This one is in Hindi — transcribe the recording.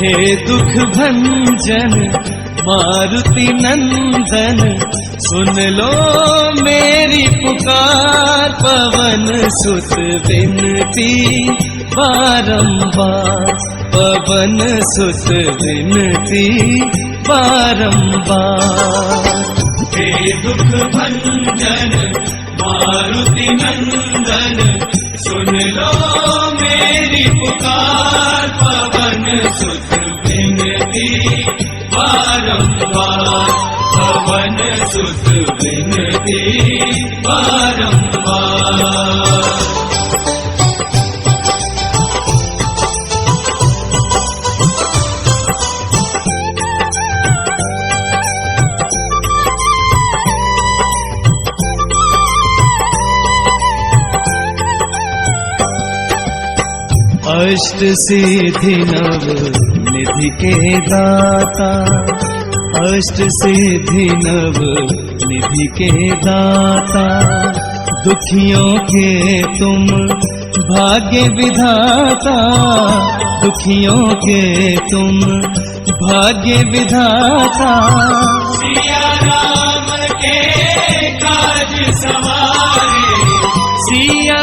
हे दुख भंजन मारुति नंदन, सुन लो मेरी पुकार। पवन सुत विनती बारंबार, पवन सुत विनती बारंबार। हे दुख भंजन मारुति नंदन, सुन लो मेरी पुकार। पवन सुत विनती बारंबार, पवन सुत विनती बारंबार। अष्ट सिद्धि नव निधि के दाता, अष्ट सिद्धि नव निधि के दाता। दुखियों के तुम भाग्य विधाता, दुखियों के तुम भाग्य विधाता। सिया राम के काज सवारे, सिया